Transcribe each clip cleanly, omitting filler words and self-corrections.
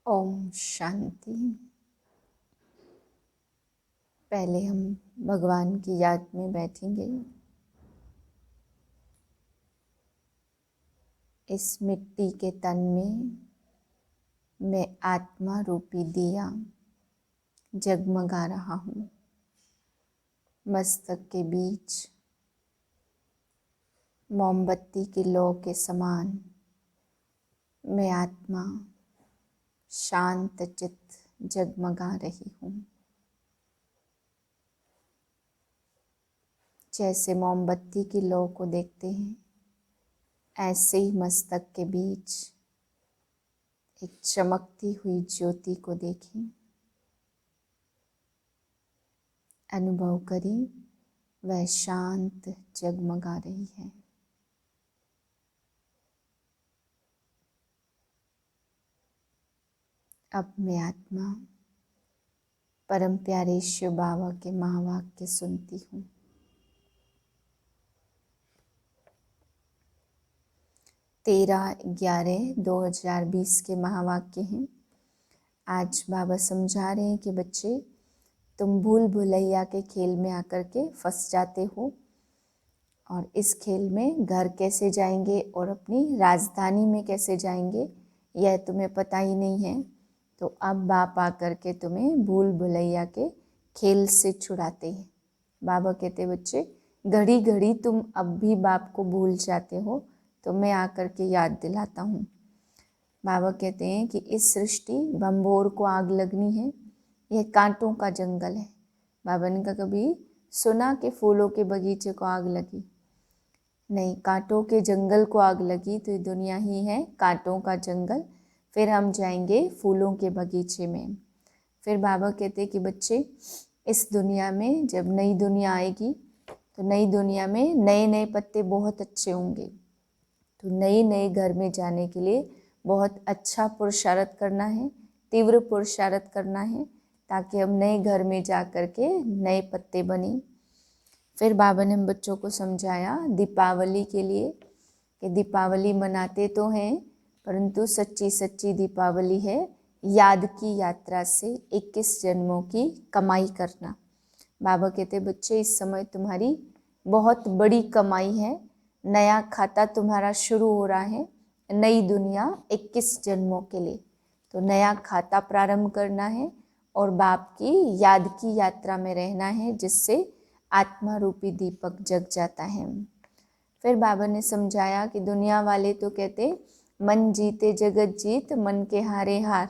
ओम शांति। पहले हम भगवान की याद में बैठेंगे। इस मिट्टी के तन में मैं आत्मा रूपी दिया जगमगा रहा हूँ। मस्तक के बीच मोमबत्ती की लौ के समान मैं आत्मा शांत चित्त जगमगा रही हूँ। जैसे मोमबत्ती की लौ को देखते हैं, ऐसे ही मस्तक के बीच एक चमकती हुई ज्योति को देखें। अनुभव करें वह शांत जगमगा रही है। अब मैं आत्मा परम प्यारे शिव बाबा के महावाक्य सुनती हूँ। 13/11/2020 के महावाक्य हैं। आज बाबा समझा रहे हैं कि बच्चे, तुम भूल भुलैया के खेल में आकर के फंस जाते हो और इस खेल में घर कैसे जाएंगे और अपनी राजधानी में कैसे जाएंगे यह तुम्हें पता ही नहीं है। तो अब बाप आकर के तुम्हें भूल भुलैया के खेल से छुड़ाते हैं। बाबा कहते बच्चे, घड़ी घड़ी तुम अब भी बाप को भूल जाते हो, तो मैं आकर के याद दिलाता हूँ। बाबा कहते हैं कि इस सृष्टि बंबोर को आग लगनी है, यह कांटों का जंगल है। बाबा ने कहा कभी सुना कि फूलों के बगीचे को आग लगी? नहीं, कांटों के जंगल को आग लगी तो ये दुनिया ही है कांटों का जंगल। फिर हम जाएंगे फूलों के बगीचे में। फिर बाबा कहते कि बच्चे, इस दुनिया में जब नई दुनिया आएगी तो नई दुनिया में नए नए पत्ते बहुत अच्छे होंगे। तो नए नए घर में जाने के लिए बहुत अच्छा पुरुषार्थ करना है, तीव्र पुरुषार्थ करना है, ताकि हम नए घर में जा कर के नए पत्ते बने। फिर बाबा ने हम बच्चों को समझाया दीपावली के लिए कि दीपावली मनाते तो हैं, परंतु सच्ची सच्ची दीपावली है याद की यात्रा से 21 जन्मों की कमाई करना। बाबा कहते बच्चे, इस समय तुम्हारी बहुत बड़ी कमाई है। नया खाता तुम्हारा शुरू हो रहा है, नई दुनिया 21 जन्मों के लिए। तो नया खाता प्रारंभ करना है और बाप की याद की यात्रा में रहना है, जिससे आत्मा रूपी दीपक जग जाता है। फिर बाबा ने समझाया कि दुनिया वाले तो कहते मन जीते जगत जीत, मन के हारे हार,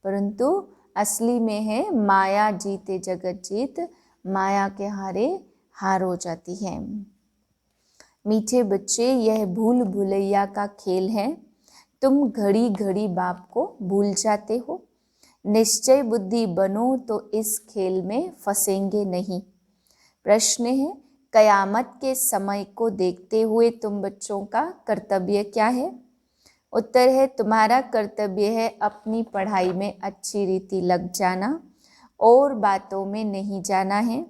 परंतु असली में है माया जीते जगत जीत, माया के हारे हार हो जाती है। मीठे बच्चे, यह भूल भुलैया का खेल है। तुम घड़ी घड़ी बाप को भूल जाते हो। निश्चय बुद्धि बनो तो इस खेल में फंसेंगे नहीं। प्रश्न है, कयामत के समय को देखते हुए तुम बच्चों का कर्तव्य क्या है? उत्तर है, तुम्हारा कर्तव्य है अपनी पढ़ाई में अच्छी रीति लग जाना और बातों में नहीं जाना है।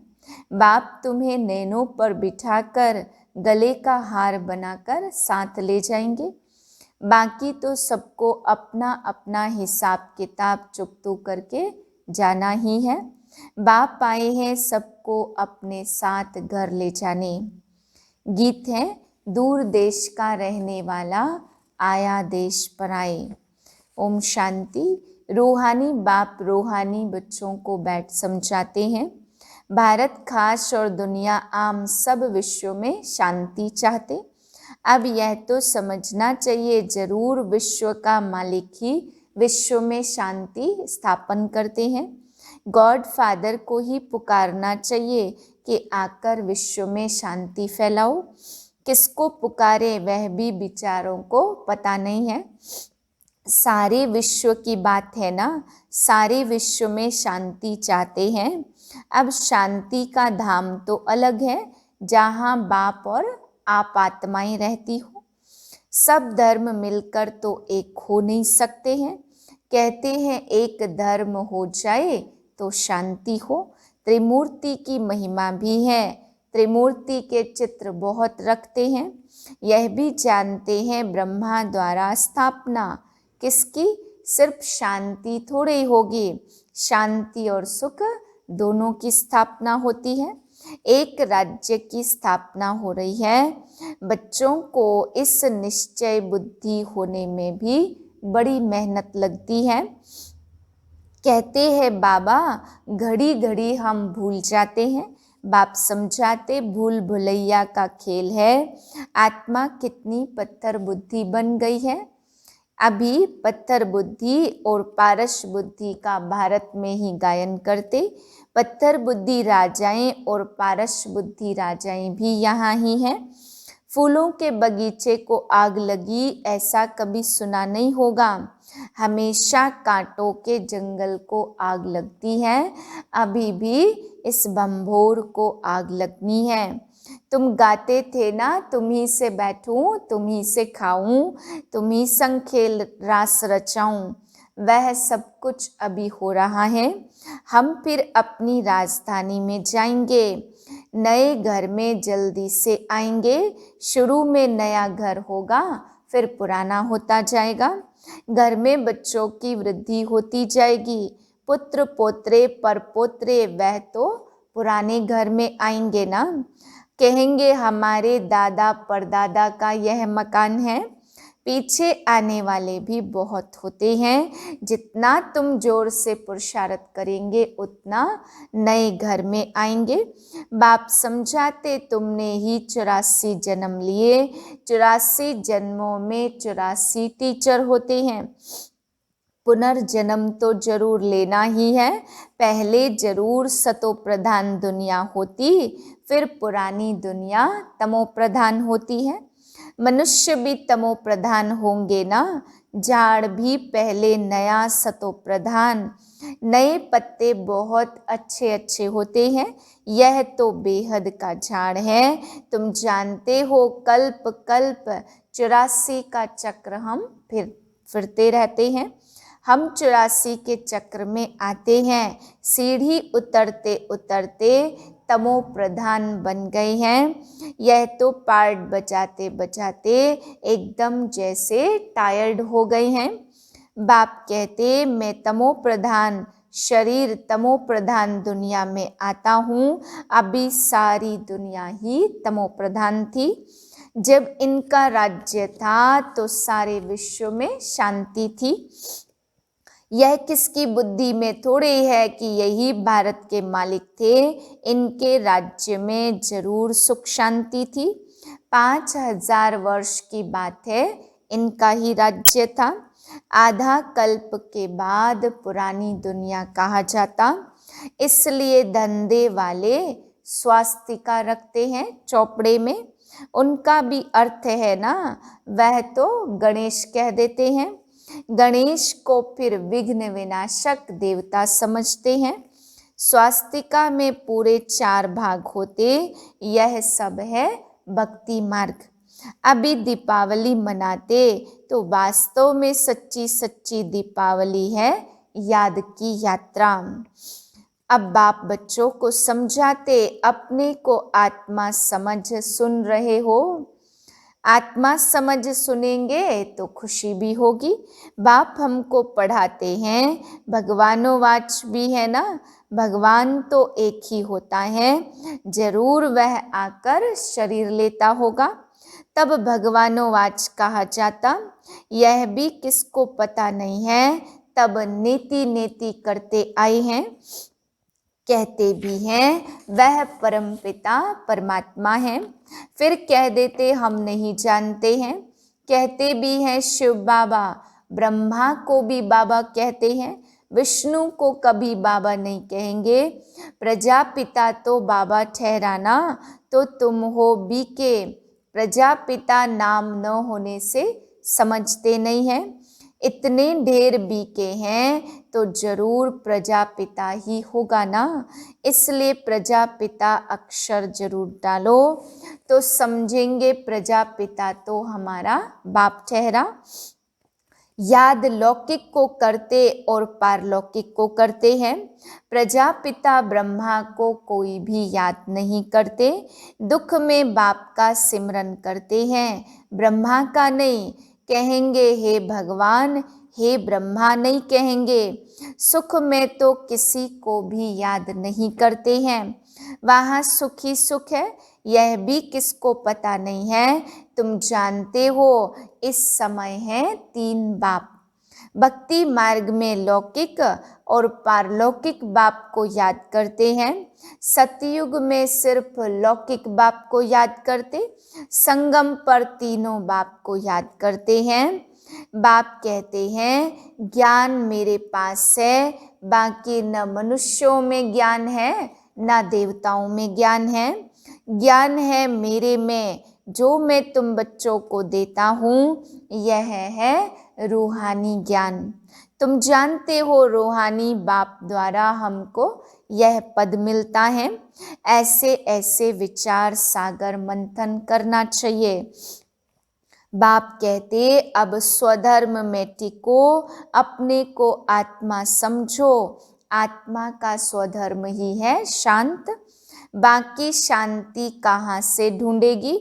बाप तुम्हें नैनों पर बिठाकर गले का हार बनाकर साथ ले जाएंगे। बाकी तो सबको अपना अपना हिसाब किताब चुकतो करके जाना ही है। बाप आए हैं सबको अपने साथ घर ले जाने। गीत है, दूर देश का रहने वाला आया देश पर आए। ओम शांति। रूहानी बाप रूहानी बच्चों को बैठ समझाते हैं। भारत खास और दुनिया आम सब विश्व में शांति चाहते। अब यह तो समझना चाहिए, जरूर विश्व का मालिक ही विश्व में शांति स्थापन करते हैं। गॉड फादर को ही पुकारना चाहिए कि आकर विश्व में शांति फैलाओ। किसको पुकारे वह भी विचारों को पता नहीं है। सारे विश्व की बात है ना, सारे विश्व में शांति चाहते हैं। अब शांति का धाम तो अलग है, जहाँ बाप और आप आत्माएं रहती हो। सब धर्म मिलकर तो एक हो नहीं सकते हैं। कहते हैं एक धर्म हो जाए तो शांति हो। त्रिमूर्ति की महिमा भी है, त्रिमूर्ति के चित्र बहुत रखते हैं। यह भी जानते हैं ब्रह्मा द्वारा स्थापना किसकी? सिर्फ शांति थोड़ी होगी, शांति और सुख दोनों की स्थापना होती है। एक राज्य की स्थापना हो रही है। बच्चों को इस निश्चय बुद्धि होने में भी बड़ी मेहनत लगती है। कहते हैं बाबा, घड़ी घड़ी हम भूल जाते हैं। बाप समझाते भूल भुलैया का खेल है। आत्मा कितनी पत्थर बुद्धि बन गई है। अभी पत्थर बुद्धि और पारस बुद्धि का भारत में ही गायन करते। पत्थर बुद्धि राजाएं और पारस बुद्धि राजाएं भी यहाँ ही हैं। फूलों के बगीचे को आग लगी ऐसा कभी सुना नहीं होगा। हमेशा कांटों के जंगल को आग लगती है। अभी भी इस बंभोर को आग लगनी है। तुम गाते थे ना, तुम्ही से बैठूं, तुम्ही से खाऊं, तुम्ही संग खेल रास रचाऊं। वह सब कुछ अभी हो रहा है। हम फिर अपनी राजधानी में जाएंगे, नए घर में जल्दी से आएंगे। शुरू में नया घर होगा, फिर पुराना होता जाएगा। घर में बच्चों की वृद्धि होती जाएगी। पुत्र पोत्रे परपोत्रे वह तो पुराने घर में आएंगे ना। कहेंगे हमारे दादा परदादा का यह मकान है। पीछे आने वाले भी बहुत होते हैं। जितना तुम जोर से पुरुषार्थ करेंगे उतना नए घर में आएंगे। बाप समझाते तुमने ही 84 जन्म लिए। 84 जन्मों में 84 टीचर होते हैं। पुनर्जन्म तो जरूर लेना ही है। पहले जरूर सतो प्रधान दुनिया होती, फिर पुरानी दुनिया तमो प्रधान होती है। मनुष्य भी तमो प्रधान होंगे ना। झाड़ भी पहले नया सतो प्रधान। नए पत्ते बहुत अच्छे अच्छे होते हैं। यह तो बेहद का झाड़ है। तुम जानते हो कल्प कल्प 84 का चक्र हम फिरते रहते हैं। हम 84 के चक्र में आते हैं। सीढ़ी उतरते उतरते तमो प्रधान बन गए हैं। यह तो पार्ट बजाते बजाते एकदम जैसे टायर्ड हो गए हैं। बाप कहते मैं तमो प्रधान शरीर तमो प्रधान दुनिया में आता हूँ। अभी सारी दुनिया ही तमो प्रधान थी। जब इनका राज्य था तो सारे विश्व में शांति थी। यह किसकी बुद्धि में थोड़े है कि यही भारत के मालिक थे। इनके राज्य में जरूर सुख शांति थी। 5000 वर्ष की बात है, इनका ही राज्य था। आधा कल्प के बाद पुरानी दुनिया कहा जाता। इसलिए धंधे वाले स्वास्तिका रखते हैं चौपड़े में। उनका भी अर्थ है ना, वह तो गणेश कह देते हैं। गणेश को फिर विघ्न विनाशक देवता समझते हैं। स्वास्तिका में पूरे 4 भाग होते। यह सब है भक्ति मार्ग। अभी दीपावली मनाते तो वास्तव में सच्ची सच्ची दीपावली है, याद की यात्रा। अब बाप बच्चों को समझाते अपने को आत्मा समझ सुन रहे हो। आत्मा समझ सुनेंगे तो खुशी भी होगी। बाप हमको पढ़ाते हैं, भगवानोवाच भी है ना। भगवान तो एक ही होता है। जरूर वह आकर शरीर लेता होगा, तब भगवानोवाच कहा जाता। यह भी किसको पता नहीं है, तब नेति नेति करते आए हैं। कहते भी हैं वह परम पिता परमात्मा है, फिर कह देते हम नहीं जानते हैं। कहते भी हैं शिव बाबा, ब्रह्मा को भी बाबा कहते हैं, विष्णु को कभी बाबा नहीं कहेंगे। प्रजापिता तो बाबा ठहराना तो तुम हो बीके। प्रजापिता नाम न होने से समझते नहीं हैं। इतने ढेर बीके हैं तो जरूर प्रजापिता ही होगा ना। इसलिए प्रजापिता अक्षर जरूर डालो तो समझेंगे प्रजापिता तो हमारा बाप ठहरा। याद लौकिक को करते और पारलौकिक को करते हैं। प्रजापिता ब्रह्मा को कोई भी याद नहीं करते। दुख में बाप का सिमरन करते हैं, ब्रह्मा का नहीं। कहेंगे हे भगवान, हे ब्रह्मा नहीं कहेंगे। सुख में तो किसी को भी याद नहीं करते हैं। वहाँ सुख ही सुख है, यह भी किसको पता नहीं है। तुम जानते हो इस समय है 3 बाप। भक्ति मार्ग में लौकिक और पारलौकिक बाप को याद करते हैं। सतयुग में सिर्फ लौकिक बाप को याद करते, संगम पर तीनों बाप को याद करते हैं। बाप कहते हैं ज्ञान मेरे पास है, बाकी न मनुष्यों में ज्ञान है न देवताओं में ज्ञान है। ज्ञान है मेरे में, जो मैं तुम बच्चों को देता हूँ, यह है रूहानी ज्ञान। तुम जानते हो रूहानी बाप द्वारा हमको यह पद मिलता है। ऐसे ऐसे विचार सागर मंथन करना चाहिए। बाप कहते अब स्वधर्म में टिको, अपने को आत्मा समझो। आत्मा का स्वधर्म ही है शांत, बाकी शांति कहाँ से ढूंढेगी।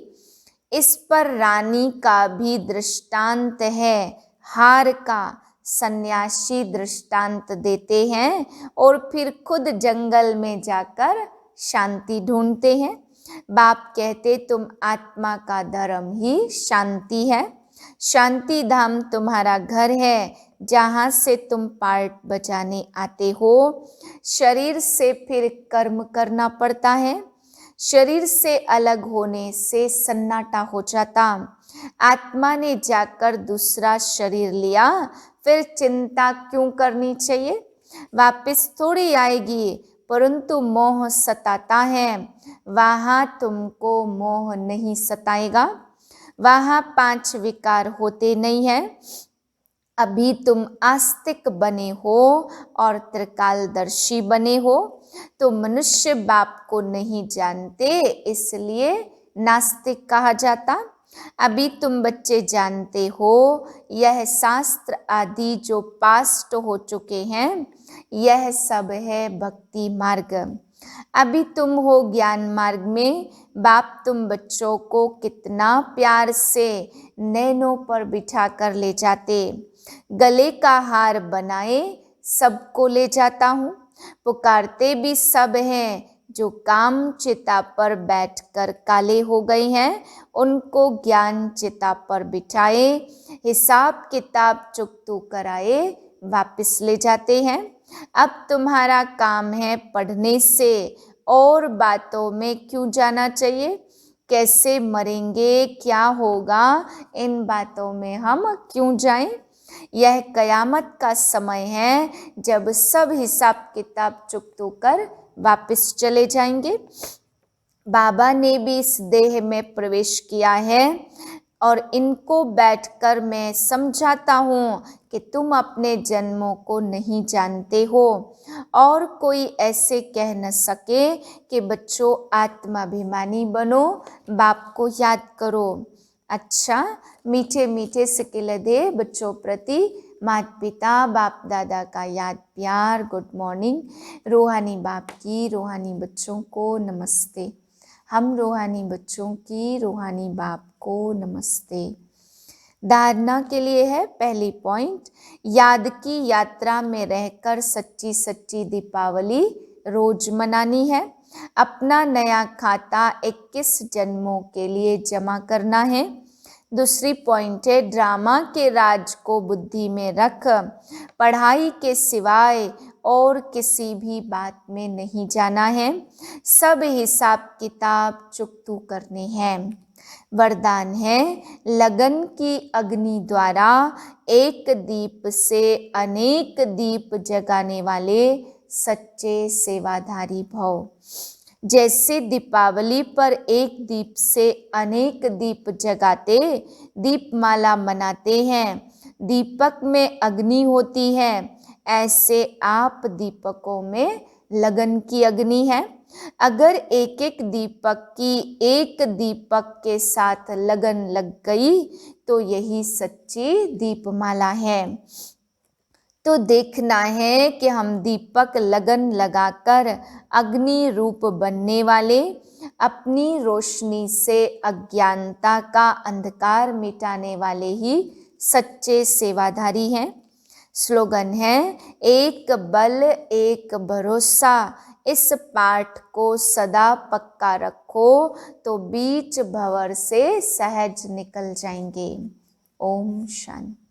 इस पर रानी का भी दृष्टांत है। हार का सन्यासी दृष्टांत देते हैं और फिर खुद जंगल में जाकर शांति ढूंढते हैं। बाप कहते तुम आत्मा का धर्म ही शांति है। शांति धाम तुम्हारा घर है, जहाँ से तुम पार्ट बजाने आते हो। शरीर से फिर कर्म करना पड़ता है। शरीर से अलग होने से सन्नाटा हो जाता। आत्मा ने जाकर दूसरा शरीर लिया, फिर चिंता क्यों करनी चाहिए। वापस थोड़ी आएगी, परंतु मोह सताता है। वहाँ तुमको मोह नहीं सताएगा। वहाँ 5 विकार होते नहीं है। अभी तुम आस्तिक बने हो और त्रिकालदर्शी बने हो, तो मनुष्य बाप को नहीं जानते, इसलिए नास्तिक कहा जाता। अभी तुम बच्चे जानते हो यह शास्त्र आदि जो पास्ट हो चुके हैं, यह सब है भक्ति मार्ग। अभी तुम हो ज्ञान मार्ग में। बाप तुम बच्चों को कितना प्यार से नैनों पर बिठा कर ले जाते। गले का हार बनाए सबको ले जाता हूँ। पुकारते भी सब हैं, जो काम चिता पर बैठकर काले हो गए हैं, उनको ज्ञान चिता पर बिठाए, हिसाब किताब चुकतू कराए, वापस ले जाते हैं। अब तुम्हारा काम है पढ़ने से, और बातों में क्यों जाना चाहिए। कैसे मरेंगे, क्या होगा, इन बातों में हम क्यों जाएं। यह कयामत का समय है, जब सब हिसाब किताब चुकतू कर वापस चले जाएंगे। बाबा ने भी इस देह में प्रवेश किया है और इनको बैठकर मैं समझाता हूँ कि तुम अपने जन्मों को नहीं जानते हो, और कोई ऐसे कह न सके कि बच्चों आत्माभिमानी बनो, बाप को याद करो। अच्छा, मीठे मीठे सिकिल दे बच्चों प्रति माता पिता बाप दादा का याद प्यार। Good morning. रूहानी बाप की रूहानी बच्चों को नमस्ते। हम रूहानी बच्चों की रूहानी बाप को नमस्ते। धारणा के लिए है पहली पॉइंट, याद की यात्रा में रहकर सच्ची सच्ची दीपावली रोज मनानी है। अपना नया खाता 21 जन्मों के लिए जमा करना है। दूसरी पॉइंट है, ड्रामा के राज को बुद्धि में रख पढ़ाई के सिवाय और किसी भी बात में नहीं जाना है। सब हिसाब किताब चुकतू करने हैं। वरदान है, लगन की अग्नि द्वारा एक दीप से अनेक दीप जगाने वाले सच्चे सेवाधारी भव। जैसे दीपावली पर एक दीप से अनेक दीप जगाते, दीपमाला मनाते हैं, दीपक में अग्नि होती है, ऐसे आप दीपकों में लगन की अग्नि है। अगर एक एक दीपक की एक दीपक के साथ लगन लग गई, तो यही सच्ची दीपमाला है। तो देखना है कि हम दीपक लगन लगाकर अग्नि रूप बनने वाले, अपनी रोशनी से अज्ञानता का अंधकार मिटाने वाले ही सच्चे सेवाधारी हैं। स्लोगन है, एक बल एक भरोसा, इस पाठ को सदा पक्का रखो तो बीच भंवर से सहज निकल जाएंगे। ओम शांति।